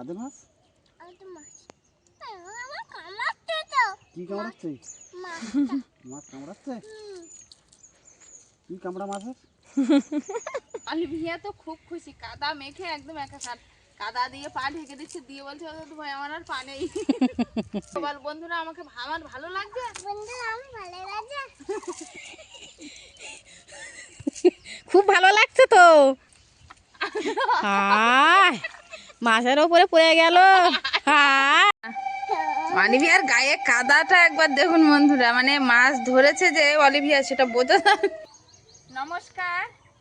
আদে মাছ কি কামড়াচ্ছে? মাছ কামড়াচ্ছে? কি কামড়া মাছের? অলিভিয়া তো খুব খুশি, কাদা মেখে একদম একাকার, কাদা দিয়ে পা ঢেকে দিচ্ছে, দিয়ে বলছে ভাই আমার আর পা নেই। বল বন্ধুরা আমাকে আমার ভালো লাগছে, খুব ভালো লাগছে তো। মাছের ওপরে পড়ে গেল। অলিভিয়ার গায়ে কাদাটা একবার দেখুন বন্ধুরা, মানে মাছ ধরেছে যে অলিভিয়া সেটা বোঝা যায়। নমস্কার,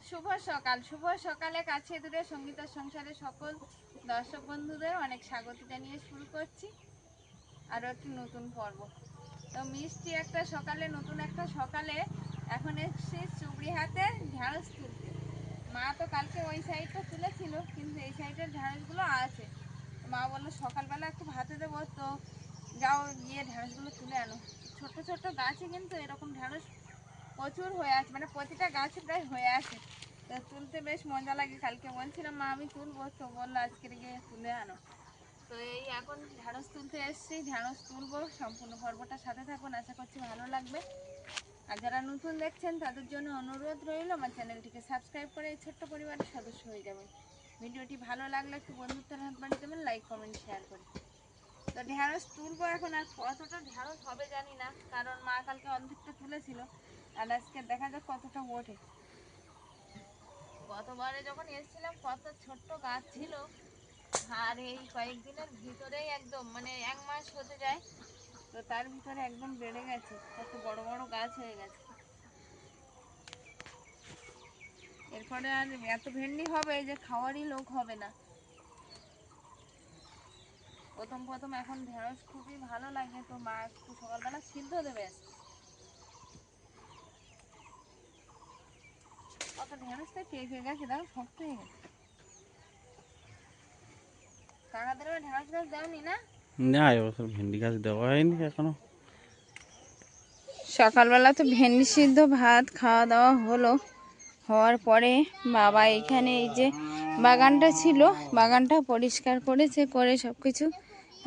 শুভ সকাল। শুভ সকালে কাছে দূরে সঙ্গীতার সংসারে সকল দর্শক বন্ধুদের অনেক স্বাগত জানিয়ে শুরু করছি আরও একটি নতুন পর্ব। তো মিষ্টি একটা সকালে, নতুন একটা সকালে এখন এসেছি চুবড়ি হাতে ঢ্যাঁড়স তুলতে। মা তো কালকে ওই সাইডটা তুলেছিল, কিন্তু এই সাইডের ঢ্যাঁড়সগুলো আছে। মা বললো সকালবেলা একটু ভাতে দেবো, তো যাও গিয়ে ঢ্যাঁড়সগুলো তুলে আনো। ছোট ছোট গাছে কিন্তু এরকম ঢ্যাঁড়স প্রচুর হয়ে আছে, মানে প্রতিটা গাছে প্রায় হয়ে আছে। তো তুলতে বেশ মজা লাগে। কালকে বলছিলাম মা আমি তুলবো, তো বললো আজকে গিয়ে তুলে আনো। তো এই এখন ঢ্যাঁড়স তুলতে এসেছি, ঢ্যাঁড়স তুলবো। সম্পূর্ণ পর্বটার সাথে থাকুন, আশা করছি ভালো লাগবে। আর যারা নতুন দেখছেন তাদের জন্য অনুরোধ রইল আমার চ্যানেলটিকে সাবস্ক্রাইব করে এই ছোট্ট পরিবারের সদস্য হয়ে যাবেন। ভিডিওটি ভালো লাগলে একটু বন্ধুত্বের হাত বাড়িয়ে দেবেন, লাইক কমেন্ট শেয়ার করে। তো ঢ্যাঁড়স তুলবো এখন, আর কতটা ঢ্যাঁড়স হবে জানি না, কারণ মা কালকে অর্ধেকটা তুলেছিল, আর আজকে দেখা যাক কতটা ওঠে। গতবারে যখন এসেছিলাম কত ছোট্ট গাছ ছিল, আর এই কয়েকদিনের ভিতরেই একদম মানে 1 মাস হতে যায়, তো তার ভিতরে একদম বেড়ে গেছে, কত বড় বড় গাছ হয়ে গেছে। এরপরে আর এত ভেন্ডি হবে যে খাওয়ারই লোক হবে না। প্রথম প্রথম এখন ঢেঁড়স খুবই ভালো লাগে, তো মা একটু সকালবেলা সিদ্ধ দেবে। কত ঢেঁড়সটা পেকে গেছে, দেখো শক্ত হয়ে গেছে। কাকাদের ঢেঁড়স গাছ দেওনি না? না, এবছর ভেন্ডি গাছ দেওয়া হয়নি এখনো। সকালবেলা তো ভেন্ডি সিদ্ধ ভাত খাওয়া দাওয়া হলো। হওয়ার পরে বাবা এখানে এই যে বাগানটা ছিল, বাগানটা পরিষ্কার করেছে, করে সব কিছু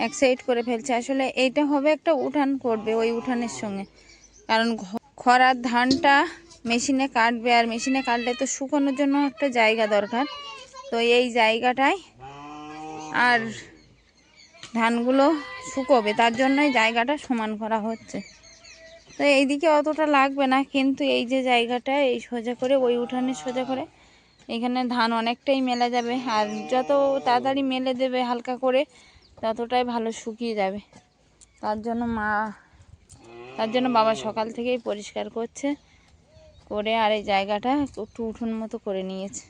এক সাইড করে ফেলছে। আসলে এইটা হবে একটা উঠান করবে ওই উঠানের সঙ্গে, কারণ খরার ধানটা মেশিনে কাটবে, আর মেশিনে কাটলে তো শুকানোর জন্য একটা জায়গা দরকার। তো এই জায়গাটায় আর ধানগুলো শুকোবে, তার জন্যই জায়গাটা সমান করা হচ্ছে। তো এইদিকে অতটা লাগবে না, কিন্তু এই যে জায়গাটা এই সোজা করে ওই উঠানে সোজা করে এখানে ধান অনেকটাই মেলা যাবে, আর যত তাড়াতাড়ি মেলে দেবে হালকা করে ততটাই ভালো শুকিয়ে যাবে। তার জন্য বাবা সকাল থেকেই পরিষ্কার করছে, করে আর এই জায়গাটা একটু উঠোন মতো করে নিয়েছে।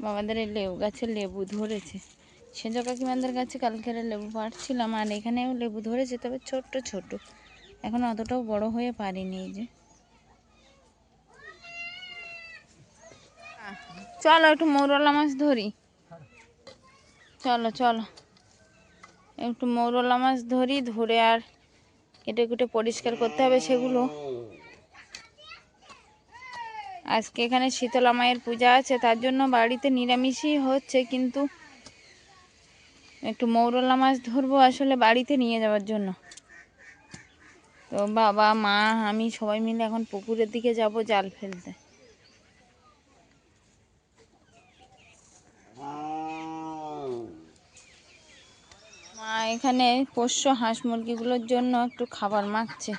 বাবাদের এই লেবু গাছে লেবু ধরেছে, সেজ কাকিমাদের গাছে কালকের লেবু পাড়ছিলাম, আর এখানেও লেবু ধরেছে, তবে ছোট্ট ছোট, এখন অতটাও বড় হয়ে পারিনি। এই যে চলো একটু মৌরলা মাছ ধরি, চলো চলো একটু মৌরলা মাছ ধরি, ধরে আর কেটে কুটে পরিষ্কার করতে হবে সেগুলো। আজকে এখানে শীতলা মায়ের পূজা আছে, তার জন্য বাড়িতে নিরামিষই হচ্ছে, কিন্তু একটু মৌরলা মাছ ধরবো আসলে বাড়িতে নিয়ে যাওয়ার জন্য। তো বাবা মা আমি সবাই মিলে এখন পুকুরের দিকে যাব জাল ফেলতে। মা এখানে পোষ্য হাঁস মুরগিগুলোর জন্য একটু খাবার মাখছে।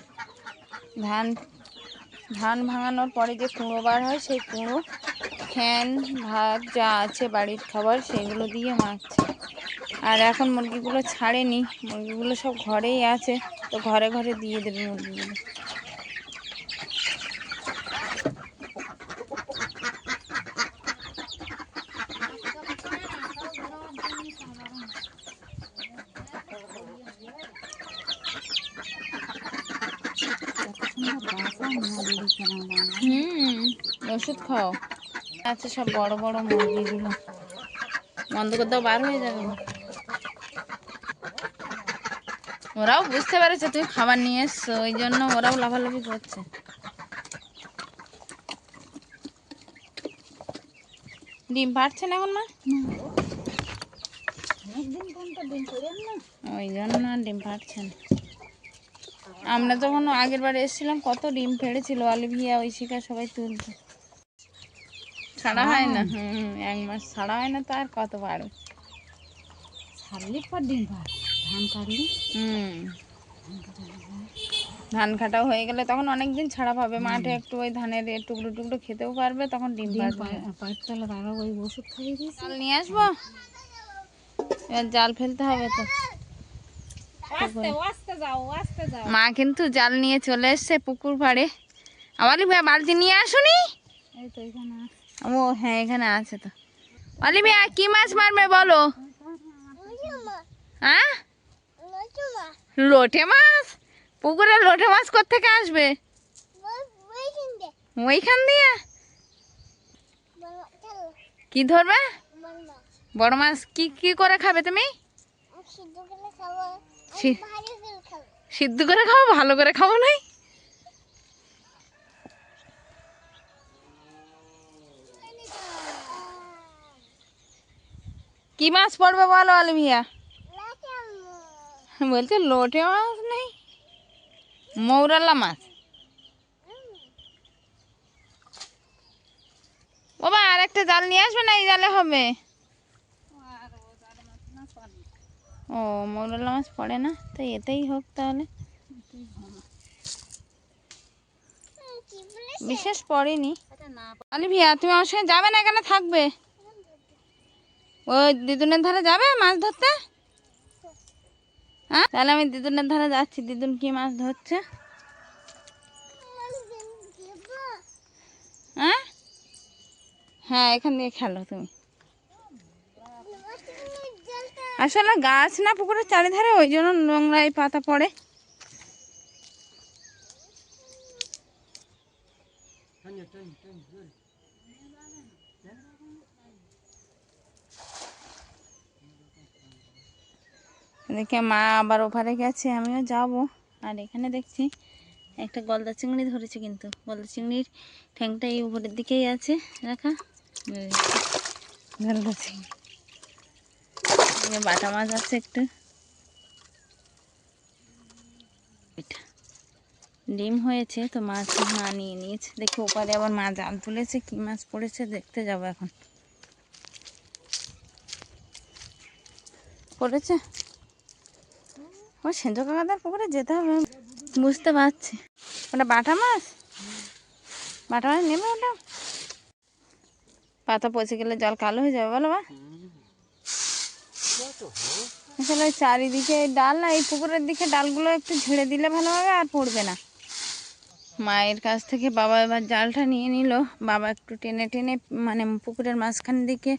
ধান ভাঙানোর পরে যে কুঁড়ো বার হয়, সেই কুঁড়ো ফ্যান ভাত যা আছে বাড়ির খাবার সেগুলো দিয়ে মাখছে। আর এখন মুরগিগুলো ছাড়েনি, মুরগিগুলো সব ঘরেই আছে, তো ঘরে ঘরে দিয়ে দেবে মুরগিগুলো। ওষুধ খাও আচ্ছা, সব বড় বড় মুরগিগুলো বন্ধ করে দাও, বার হয়ে যাবে। ওরাও বুঝতে পেরেছে তুমি খাবার নিয়ে এসছো, ওই জন্য ওরাও লাফালাফি করছে। ডিম পাড়ছেন এখন মা? ওই জন্য আর ডিম পাড়ছেন। আমরা যখন আগের বার এসেছিলাম কত ডিম পেড়েছিল, অলিভিয়া ঐশিকা সবাই তুলতো। ছাড়া হয় না, 1 মাস ছাড়া হয় না, তো আর কত পারো। ছাড়লে পর ডিম পাড়, ধান কাটলি ধান কাটাও হয়ে গেলে তখন অনেকদিন ছাড়া পাবে, মাঠে একটু ওই ধানের টুকরো টুকরো খেতেও পারবে, তখন ডিম পাড়বে। পাড়তে হলে তারা ওই ওষুধ খাইয়ে দিয়েছে। জাল নিয়ে আসবো, এবার জাল ফেলতে হবে তো। মা কিন্তু জাল নিয়ে চলে এসছে পুকুর পাড়ে। অলিভিয়া বালতি নিয়ে আসুনি? এই তো এখানে ও হ্যাঁ, এখানে আছে তো। অলিভিয়া কি মাছ মারবে বলো? হ্যাঁ, লোটে মাছ? পুকুরে লোটে মাছ কোত্থেকে আসবে? ওইখান দিয়ে? কি ধরবে? বড় মাছ কি কি করে খাবে তুমি? সিদ্ধ করে খাবো, ভালো করে খাবো নাই? কি মাছ পড়বে বলো অলিভিয়া? বলছে লোটে মাছ নেই, মৌরালা মাছ। বাবা আর একটা জাল নিয়ে আসবে না, এই জালে হবে? ও মৌরালা মাছ পড়ে না, তো এতেই হোক তাহলে। বিশেষ পড়েনি। অলিভিয়া তুমি আমার সঙ্গে যাবে না, এখানে থাকবে? ওই দিদুনের ধারে যাবে মাছ ধরতে? হ্যাঁ, তাহলে আমি দিদুনের ধারে যাচ্ছি। দিদুন কি মাছ ধরছে? হ্যাঁ হ্যাঁ, এখান দিয়ে খেলো তুমি। আসলে গাছ না পুকুরের চারিধারে, ওই জন্য নোংরায় পাতা পড়ে। এদিকে মা আবার ওপারে গেছে, আমিও যাব। আর এখানে দেখছি একটা গলদা চিংড়ি ধরেছে, কিন্তু গলদা চিংড়ির ঠ্যাংটা এই উপরের দিকেই আছে রাখা। গলদা চিংড়ি, বাটা মাছ আছে একটু। ডিম হয়েছে তো, মাছ মা নিয়ে নিয়েছে। দেখি ওপারে আবার মা জাল তুলেছে, কি মাছ পড়েছে দেখতে যাব এখন। পড়েছে ও সেঞ্জো কাকাদের পুকুরে যেতে হবে, বুঝতে পারছি। ওটা বাটা মাছ, বাটা মাছ নেবে ওটা? পাতা পচে গেলে জল কালো হয়ে যাবে বলো? বা আসলে ওই চারিদিকে ডাল না, এই পুকুরের দিকে ডালগুলো একটু ঝেড়ে দিলে ভালোভাবে আর পড়বে না। মায়ের কাছ থেকে বাবা এবার জালটা নিয়ে নিল। বাবা একটু টেনে টেনে মানে পুকুরের মাঝখান দিকে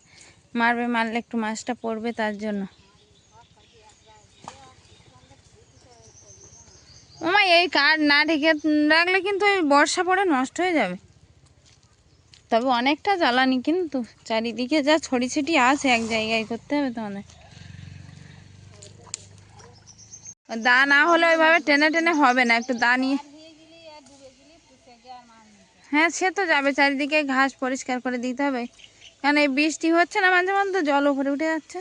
মারবে, মারলে একটু মাছটা পড়বে তার জন্য। ওমা এই কাঠ না ঢেকে রাখলে কিন্তু ওই বর্ষা পড়ে নষ্ট হয়ে যাবে। তবে অনেকটা জ্বালানি, কিন্তু চারিদিকে যা ছড়ি ছিটি আছে, এক জায়গায় করতে হবে তোমাদের। দা না হলে ওইভাবে টেনে টেনে হবে না, একটু দা নিয়ে। হ্যাঁ সে তো যাবে, চারিদিকে ঘাস পরিষ্কার করে দিতে হবে, কারণ এই বৃষ্টি হচ্ছে না, মাঝে মাঝে জল উপরে উঠে যাচ্ছে।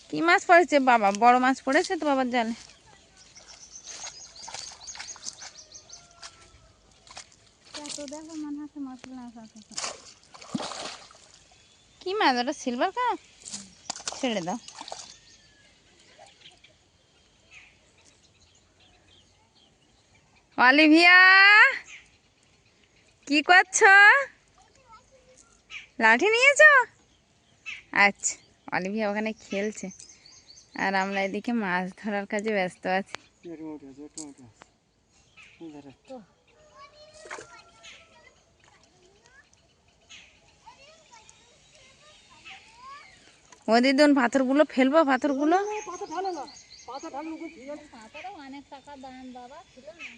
কি মাছ পড়েছে বাবা? বড় মাছ পড়েছে তো বাবার জালে। কি মাছ ওটা? Silver cup? ছেড়ে দাও। অলিভিয়া কি করছো? লাঠি নিয়েছো? আচ্ছা, অলিভিয়া ওখানে খেলছে আর আমরা এদিকে মাছ ধরার কাজে ব্যস্ত আছি। ও দিদুন পাথরগুলো ফেলবো, পাথরগুলো অনেক টাকা দাম বাবা, ছিল না।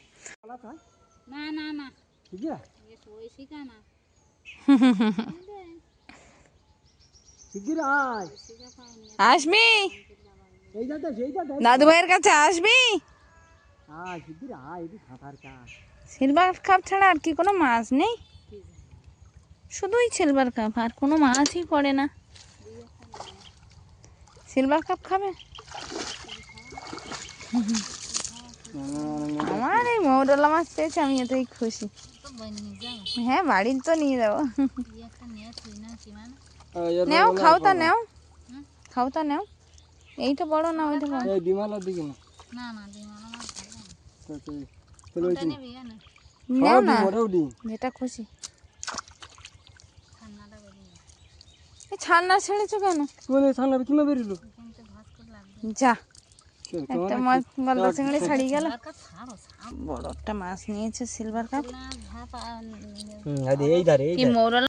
না না না, শিখা না। আসবি দাদু ভাইয়ের কাছে, আসবি? সিলভার কাপ ছাড়া আর কি কোনো মাছ নেই? শুধুই সিলভার কাপ, আর কোনো মাছই পড়ে না। সিলভার কাপ খাবে? আমার এই মৌরলা মাছ পেয়েছে, আমি এতেই খুশি। হ্যাঁ, বাড়ির তো নিয়ে যাবো। নেও, খাও তা নেও, খাও তা নেও। এইটা বড় না ওইটা বড়? ডিমালার দিকে না, না না ডিমালা মাছ খাবো না। তাহলে ওটা নিবি না, নেও না, ওটাও ডিম। যেটা খুশি। ঠান্ডাটা বেরিয়ে এই ছাড়না ছেড়েছো কেন? মানে ছানা কিমা বেরিলো? কিন্তু ভাস করে লাগবে। যা, একটা মাছ গলদা চিংড়ি ছাড়িয়ে গেল। ছাড়ো ছাড়ো বড় একটা মাছ নিয়েছে সিলভার কাপ। না, ভাত এই ধারে কি মৌরলা?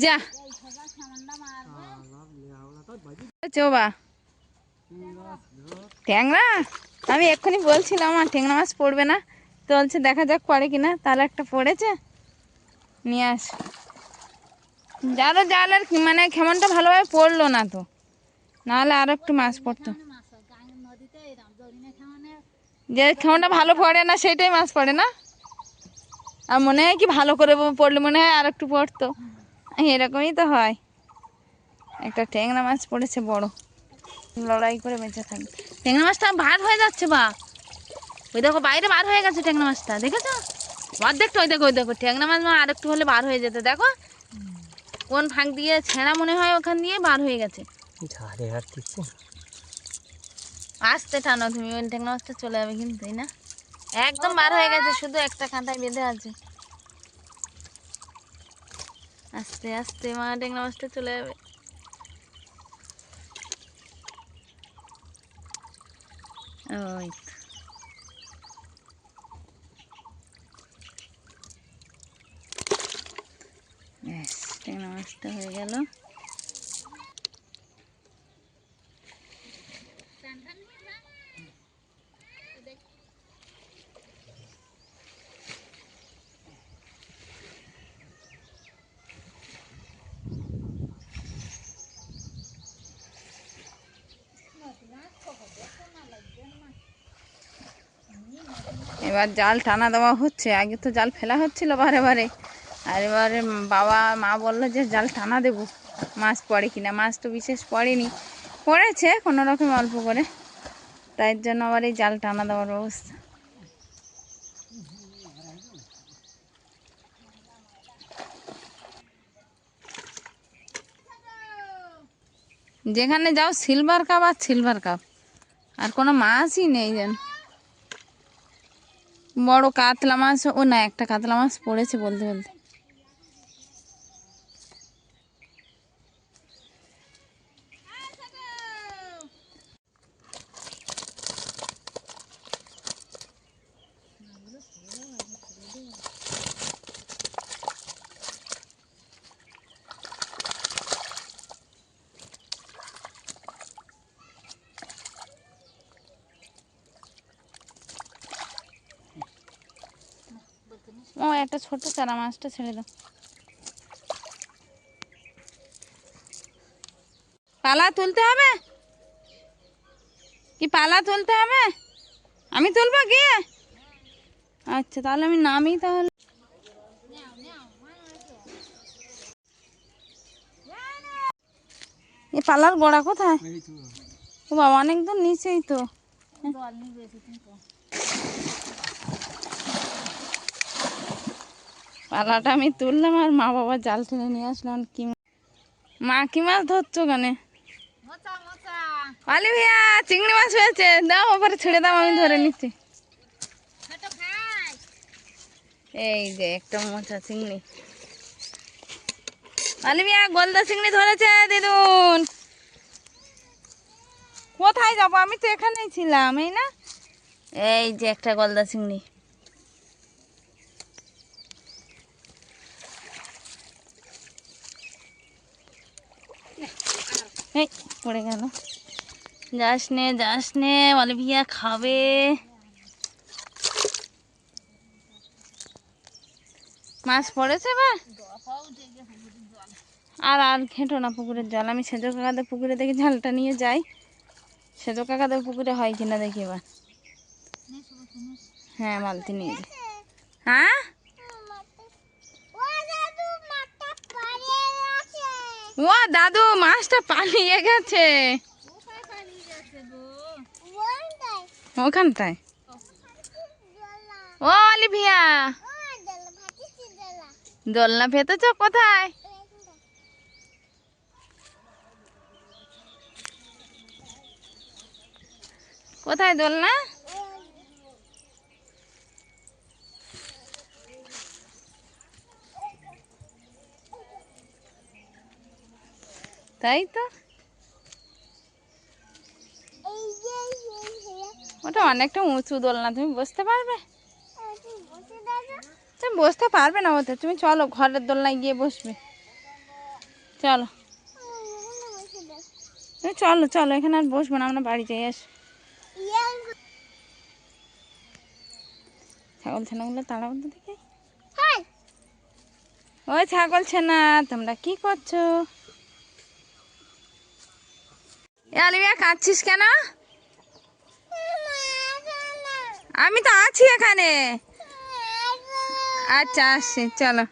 যা চোবা ট্যাংরা। আমি এক্ষুনি বলছিলাম আমার ট্যাংরা মাছ পড়বে না, তো বলছে দেখা যাক পড়ে কিনা। তাহলে একটা পড়েছে, নিয়ে আস। জাল আর মানে খেমনটা ভালোভাবে পড়লো না তো, নাহলে আরো একটু মাছ পড়তো। নদীতে জরিনা খাওয়ানে যে খেমনটা ভালো পড়ে না সেটাই মাছ পড়ে না। আর মনে হয় কি ভালো করে পড়লে মনে হয় আর একটু পড়তো, এরকমই তো হয়। একটা ট্যাংরা মাছ পড়েছে বড়, লড়াই করে বেঁচে থাকবে। ট্যাংরা মাছটা বার হয়ে যাচ্ছে, বা ওই দেখো বাইরে বার হয়ে গেছে ট্যাংরা মাছটা, দেখেছো? অর্ধেকটা ওই দেখো, ওই দেখো ট্যাংরা মাছ আর একটু হলে বার হয়ে যেত। দেখো কোন ফাঁক দিয়ে ছেঁড়া মনে হয় ওখান দিয়ে বার হয়ে গেছে। আস্তে টানো তুমি, ওই ট্যাংরা মাছটা চলে যাবে কিন্তু, তাই না? একদম বার হয়ে গেছে, শুধু একটা কাঁটায় বেঁধে আছে। আস্তে আস্তে মা, ট্যাংরা মাছটা চলে যাবে। ওই তো। ব্যাস, ট্যাংরা মাছটা হয়ে গেল। এবার জাল টানা দেওয়া হচ্ছে। আগে তো জাল ফেলা হচ্ছিল বারে বারে, আর এবারে মা বললো যে জাল টানা দেবো, মাছ পড়ে কিনা। মাছ তো বিশেষ পড়েনি, পড়েছে কোনো রকম অল্প করে, তাই জন্য আবার এই জাল টানা দেওয়ার ব্যবস্থা। যেখানে যাও সিলভার কাপ আর সিলভার কাপ, আর কোনো মাছই নেই যেন। বড় কাতলা মাছ, ও না, একটা কাতলা মাছ পড়েছে বলতে বলতে। ও একটা ছোট চারা, মাছটা ছেড়ে দাও। পালা তুলতে হবে কি? পালা তুলতে হবে? আমি তুলবো গিয়ে? আচ্ছা, তাহলে আমি নামি তাহলে। এ পালার গোড়া কোথায়? ও বাবা, অনেক দূর নিচেই তো। পালাটা আমি তুললাম আর মা বাবা জাল টেনে নিয়ে আসলাম। মা কি মাছ ধরছো কেন? আলি ভাইয়া, চিংড়ি মাছ হয়েছে, দাও ওপরে ছেড়ে দাও, আমি ধরে নিচ্ছি। এই যে একটা মোচা চিংড়ি, আলি ভাইয়া গলদা চিংড়ি ধরেছে দিদুন। কোথায় যাবো, আমি তো এখানেই ছিলাম, এই না? এই যে একটা গলদা চিংড়ি। এই পড়ে গেল। যাস নে অলিভিয়া খাবে। মাছ পড়েছে বা আর ঘেঁটো না পুকুরের জল। আমি সেজো কাকাদের পুকুরে দেখি ঝালটা নিয়ে যাই, সেজো কাকাদের পুকুরে হয় কিনা দেখি এবার। হ্যাঁ বালতি নিয়ে যাই। হ্যাঁ ও দাদু মাছটা পালিয়ে গেছে ওখানটায়। ও অলিভিয়া দোলনা পেতেছ কোথায়? কোথায় দোলনা? তাই তো, ওটা অনেকটা উঁচু দোলনা, তুমি বসতে পারবে? তুমি বসতে পারবে না ওতে, তুমি চলো ঘরের দোলনায় গিয়ে বসবে। চলো তুমি চলো চলো, এখানে আর বসবো না, আমরা বাড়ি যাই। আস ছাগল ছানাগুলো তাড়াবো তো দেখে। ওই ছাগল ছানা তোমরা কি করছো? আলিয়া কাঁদছিস কেন? আমি তো আছি এখানে। আচ্ছা আসছি, চলো।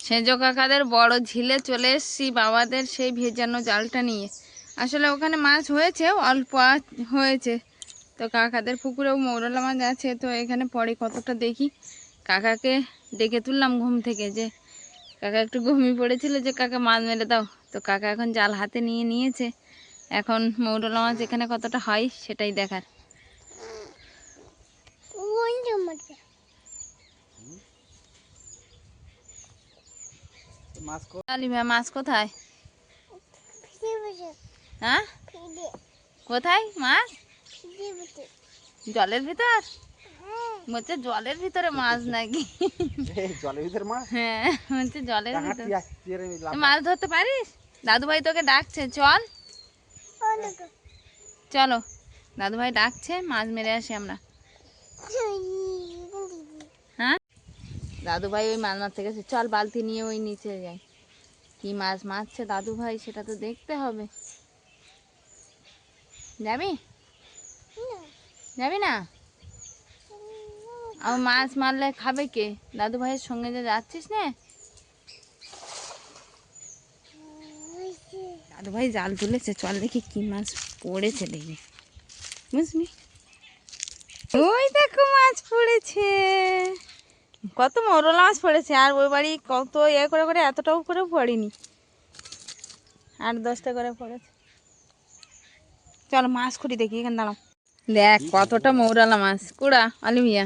সেজো কাকাদের বড় ঝিলে চলে এসছি বাবাদের সেই ভেজানো জালটা নিয়ে। আসলে ওখানে মাছ হয়েছে, অল্প হয়েছে, তো কাকাদের পুকুরেও মৌরলা মাছ আছে, তো এখানে পরে কতটা দেখি। কাকাকে ডেকে তুললাম ঘুম থেকে, যে কাকা একটু ঘুমিয়ে পড়েছিল, যে কাকা মাছ মেরে দাও। তো কাকা এখন জাল হাতে নিয়ে নিয়েছে, এখন মৌরলা মাছ এখানে কতটা হয় সেটাই দেখার। মাছ কোথায়? হ্যাঁ কোথায় মাছ? জলের ভিতর? বলছে জলের ভিতরে মাছ নাকি? জলের ভিতরে মাছ? হ্যাঁ বলছে জলের ভিতরে মাছ ধরতে পারিস? দাদু ভাই তোকে ডাকছে, চল চলো, দাদু ভাই ডাকছে, মাছ মেরে আসি আমরা। হ্যাঁ দাদু ভাই ওই মাছ মারতে গেছে, চল বালতি নিয়ে ওই নিচে যাই। কি মাছ মারছে দাদু ভাই সেটা তো দেখতে হবে। যাবি? যাবি না? আর মাছ মারলে খাবে কে? দাদু ভাইয়ের সঙ্গে যে যাচ্ছিস না। দাদু ভাই জাল তুলেছে, চল দেখি কি মাছ পড়েছে দেখি, বুঝলি? ওই দেখো মাছ পড়েছে, কত মৌরলা মাছ পড়েছে। আর ওই বাড়ি কত করে করে এতটাও করে পড়েনি, 8-10টা করে পড়েছে। চলো মাছ খুঁটি দেখি, এখানে দাঁড়াও। দেখ কতটা মৌরলা মাছ, কুড়া অলিভিয়া।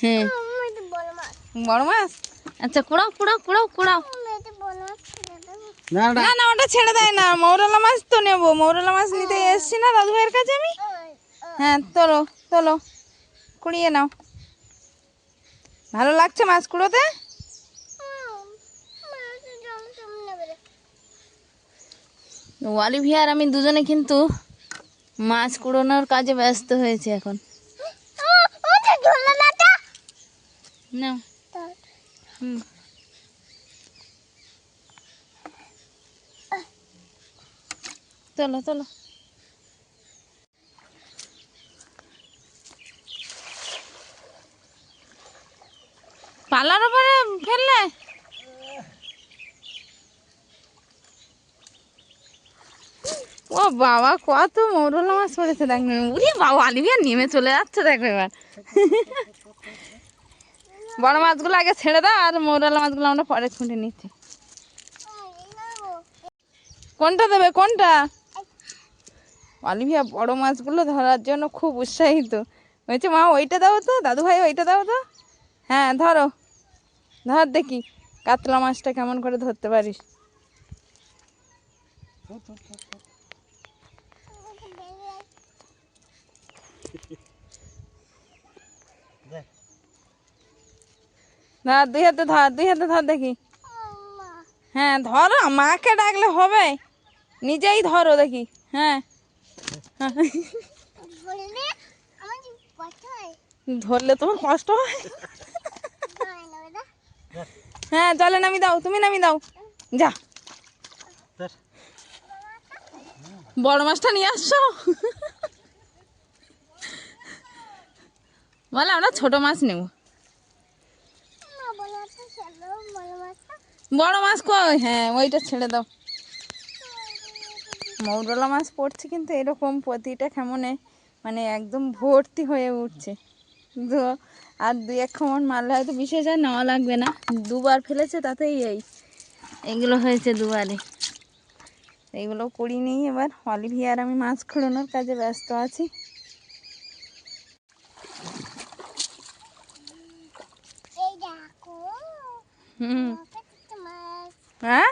হ্যাঁ বড় মাছ, আচ্ছা কুড়াও কুড়াও কুড়াও কুড়াও। না না ওটা ছেড়ে দেয় না, মৌরলা মাছ তো নেবো, মৌরলা মাছ নিতে এসছি না দাদু ভাইয়ের কাছে আমি। হ্যাঁ তোলো তোলো, কুড়িয়ে নাও। ভালো লাগছে মাছ কুড়োতে? অলিভিয়া আর আমি দুজনে কিন্তু মাছ কুড়োনোর কাজে ব্যস্ত হয়েছে এখন। না চলো চলো, পালার উপরে ফেললে। ও বাবা কত মৌরলা মাছ পড়েছে দেখ। উরে বাবা অলিভিয়া নেমে চলে যাচ্ছে দেখো এবার। বড় মাছগুলো আগে ছেড়ে দাও, আর মৌরলা মাছগুলো আমরা পরে ছুঁটে নিচ্ছি। কোনটা দেবে কোনটা? অলিভিয়া বড় মাছগুলো ধরার জন্য খুব উৎসাহিত হয়েছে। মা ওইটা দাও তো, দাদু ভাই ওইটা দাও তো। হ্যাঁ ধরো, ধর দেখি কাতলা মাছটা কেমন করে ধরতে পারিস। ধর, দুই হাতে ধর, দুই হাতে ধর দেখি। হ্যাঁ ধরো, মাকে ডাকলে হবে, নিজেই ধরো দেখি। হ্যাঁ ধরলে তোমার কষ্ট হয়। হ্যাঁ জলে নামি দাও, তুমি নামি দাও। যা, বড় মাছটা নিয়ে আসছো। বলে আমরা ছোট মাছ নেব। বড় মাছ কই? হ্যাঁ ওইটা ছেড়ে দাও। মৌরলা মাছ পড়ছে কিন্তু এরকম প্রতিটা কেমনে মানে একদম ভর্তি হয়ে উঠছে। তো আর দুই এক খামন মারলে হয়তো বিশেষ আর নেওয়া লাগবে না। দুবার ফেলেছে তাতেই এইগুলো হয়েছে দুবারে। এইগুলো করি নিই। এবার অলিভিয়া আর আমি মাছ খোলানোর কাজে ব্যস্ত আছি। হুম হ্যাঁ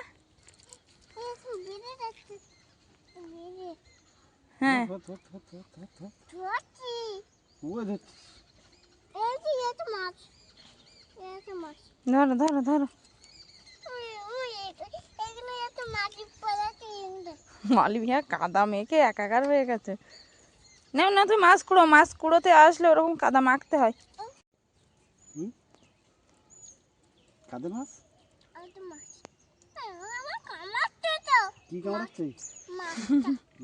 হ্যাঁ ধরো ধরো ধরো। অলিভিয়া কাদা মেখে একাকার হয়ে গেছে। নেও না তুই মাছ কুড়ো, মাছ কুড়োতে আসলে ওরকম কাদা মাখতে হয়। কাদের মাছ? কি কামড়াচ্ছে?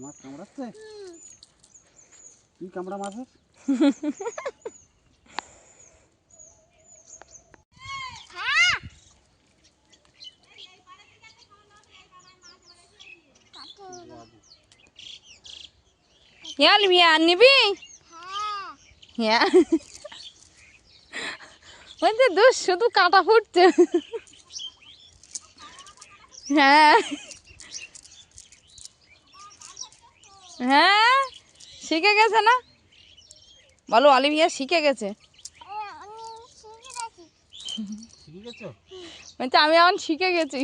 মাছ কামড়াচ্ছে? কি কামড়া মাছের? অলিভিয়া নিবি? হ্যাঁ ওই যে দুষ শুধু কাটা ফুটছে। হ্যাঁ হ্যাঁ শিখে গেছে না? বলো অলিভিয়া শিখে গেছে। শিখে গেছো? বলছে আমি এখন শিখে গেছি।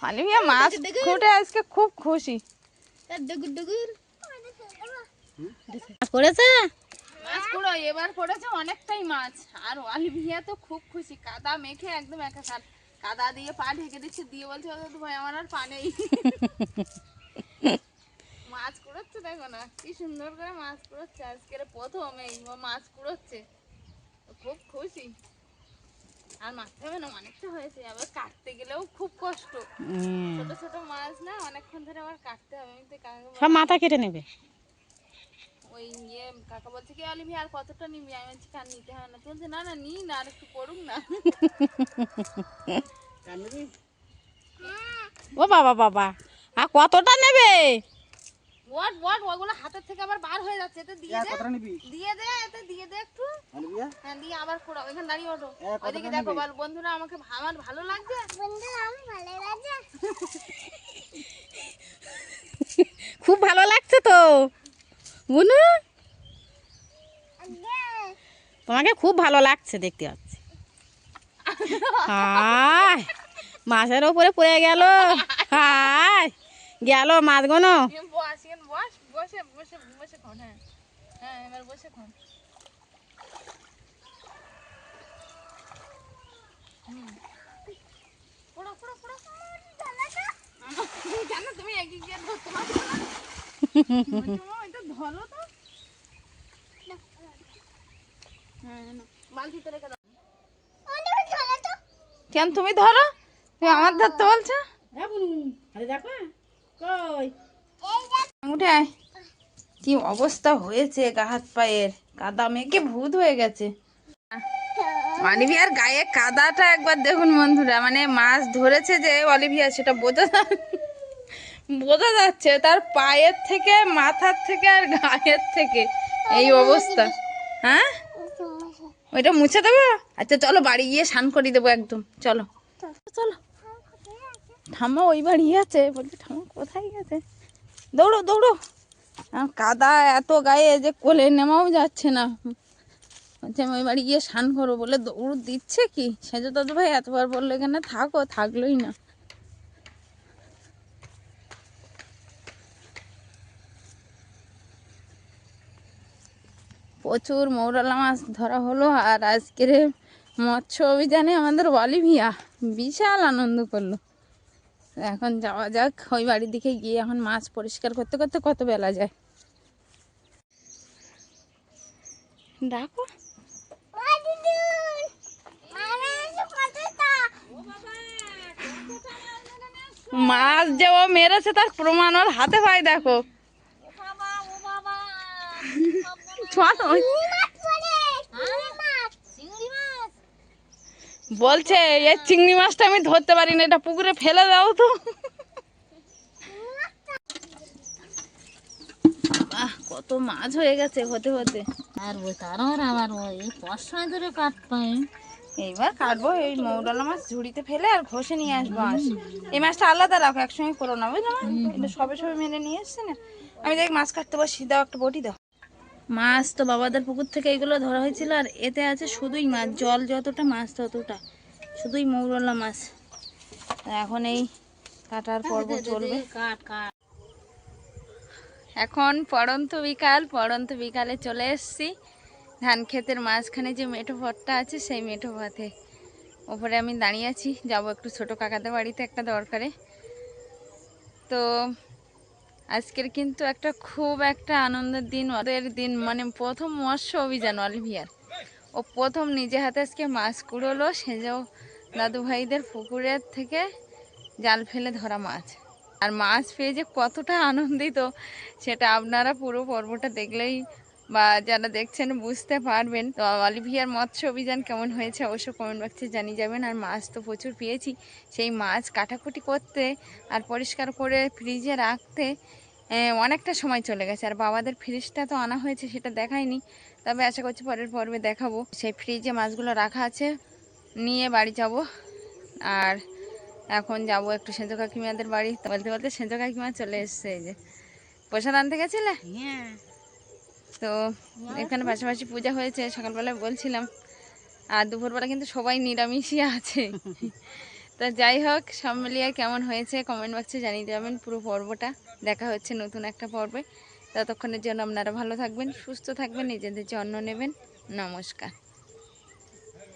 অলিভিয়া মাছ খুঁটে আজকে খুব খুশি। পড়েছে মাছ পুরো এবার পড়েছে অনেকটাই মাছ। আর অলিভিয়া তো খুব খুশি, কাদা মেখে একদম একাকার। কাদা দিয়ে পা ঢেকে দিচ্ছে, দিয়ে বলছে তো ভাই আমার আর পা নেই। মাছ কুড়োচ্ছে দেখো না কি সুন্দর করে মাছ কুড়োচ্ছে। আজকের প্রথম এই মাছ কুড়োচ্ছে, খুব খুশি। আর মারতে হবে না, অনেকটা হয়েছে। আবার কাটতে গেলেও খুব কষ্ট, ছোট ছোট মাছ না, অনেকক্ষণ ধরে আবার কাটতে হবে। আমি তো সব মাথা কেটে নেবে। ওই কাকা বলছে কি অলিভিয়া আর কতটা নিবি? আমি বলছি কার নিতে হয় না। বলছে না না নি না, আর একটু পড়ুক না। ও বাবা বাবা, আর কতটা নেবে? ওয়াট ওয়াট ওগুলো হাতের থেকে আবার বার হয়ে যাচ্ছে। এটা দিয়ে দে, কতটা নিবি? দিয়ে দে, এটা দিয়ে দে একটু। অলিভিয়া হ্যাঁ দিয়ে আবার কোড়া। ওইখানে দাঁড়িয়ে ওঠো, কতটা ওইদিকে দেখো। নিবি? বল বন্ধুরা আমাকে আমার ভালো লাগছে। খুব ভালো লাগছে তো বুনু, তোমাকে খুব ভালো লাগছে দেখতে পাচ্ছি। হায় মাছের ওপরে পড়ে গেল। হায় গেল মাছগুলো। বস বস, বসে বসে বসে খান। হ্যাঁ হ্যাঁ এবার বসে খান। পোড়া পোড়া পোড়া জানো তুমি এগিয়ে গিয়ে ধরতে পারছো না? এটা ধরো তো। হ্যাঁ বালতিতে রেখে দাও। কেন তুমি ধরো? তুমি আমার ধরতে বলছো? উঠে আয়। কি অবস্থা হয়েছে গা হাত পায়ের, কাদা মেঘে ভূত হয়ে গেছে। অলিভিয়ার গায়ে কাদাটা একবার দেখুন বন্ধুরা, মানে মাছ ধরেছে যে অলিভিয়া সেটা বোঝা যাচ্ছে তার পায়ের থেকে, মাথার থেকে আর গায়ের থেকে এই অবস্থা। হ্যাঁ ওইটা মুছে দেবো। আচ্ছা চলো বাড়ি গিয়ে স্নান করিয়ে দেবো একদম। চলো চলো। ঠাম্মা ওই বাড়ি আছে। বলছি ঠাম্মা কোথায় গেছে? দৌড়ো দৌড়ো। কাদা এত গায়ে যে কোলে নেমাও যাচ্ছে না। বলছে আমি ওই বাড়ি গিয়ে স্নান করবো বলে দৌড় দিচ্ছে। কি সেজো দাদু ভাই এতবার বললো এখানে থাকো, থাকলোই না। প্রচুর মৌরলা মাছ ধরা হলো। আর আজকের মৎস্য অভিযানে আমাদের অলিভিয়া বিশাল আনন্দ করলো। এখন যাওয়া যাক ওই বাড়ির দিকে গিয়ে এখন মাছ পরিষ্কার করতে করতে কত বেলা যায়। ডাকো মাছ যে ও মেরেছে তার প্রমাণ ওর হাতে পাই দেখো। বলছে এই চিংড়ি মাছটা আমি ধরতে পারি না, এটা পুকুরে ফেলে দাও তো। বাহ, কত মাছ হয়ে গেছে হতে হতে। আর ওই তারপর আবার ওই 5 সময় ধরে কাটতাম। এইবার কাটবো এই মৌরলা মাছ ঝুড়িতে ফেলে আর ঘষে নিয়ে আসবো। এই মাছটা আলাদা রাখো, একসঙ্গে করো না বুঝলো, কিন্তু সবে সবে মেরে নিয়ে এসছে না। আমি দেখ মাছ কাটতে বসি, দাও একটা বটি দাও। মাছ তো বাবাদের পুকুর থেকে এইগুলো ধরা হয়েছিল, আর এতে আছে শুধুই মাছ, জল যতটা মাছ ততটা, শুধুই মৌরলা মাছ। এখন এই কাটার পর্ব চলবে। এখন পড়ন্ত বিকালে চলে এসেছি ধান ক্ষেতের মাঝখানে যে মেঠো পথটা আছে সেই মেঠো পথে। ওপরে আমি দাঁড়িয়ে আছি, যাবো একটু ছোট কাকাদের বাড়িতে একটা দরকারে। তো আজকের কিন্তু খুব একটা আনন্দের দিন, ওদের দিন, মানে প্রথম মৎস্য অভিযান অলিভিয়ার। ও প্রথম নিজে হাতে আজকে মাছ কুড়োলো, সেজেও দাদু ভাইদের পুকুরের থেকে জাল ফেলে ধরা মাছ। আর মাছ পেয়ে যে কতটা আনন্দিত সেটা আপনারা পুরো পর্বটা দেখলেই বা যারা দেখছেন বুঝতে পারবেন। তো অলিভিয়ার মৎস্য অভিযান কেমন হয়েছে অবশ্যই কমেন্ট বক্সে জানিয়ে যাবেন। আর মাছ তো প্রচুর পেয়েছি, সেই মাছ কাটাকুটি করতে আর পরিষ্কার করে ফ্রিজে রাখতে অনেকটা সময় চলে গেছে। আর বাবাদের ফ্রিজটা তো আনা হয়েছে, সেটা দেখাইনি, তবে আশা করছি পরের পর্বে দেখাবো। সেই ফ্রিজে মাছগুলো রাখা আছে, নিয়ে বাড়ি যাব। আর এখন যাব একটু সেজো কাকিমাদের বাড়ি। বলতে বলতে সেজো কাকিমা চলে এসছে। এই যে প্রসাদ আনতে গেছিলে? তো এখানে পাশাপাশি পূজা হয়েছে, সকালবেলায় বলছিলাম। আর দুপুরবেলা কিন্তু সবাই নিরামিষই আছে। তো যাই হোক, সব মিলিয়ে কেমন হয়েছে কমেন্ট বক্সে জানিয়ে দেবেন পুরো পর্বটা। দেখা হচ্ছে নতুন একটা পর্বে। ততক্ষণের জন্য আপনারা ভালো থাকবেন, সুস্থ থাকবেন, নিজেদের যত্ন নেবেন। নমস্কার।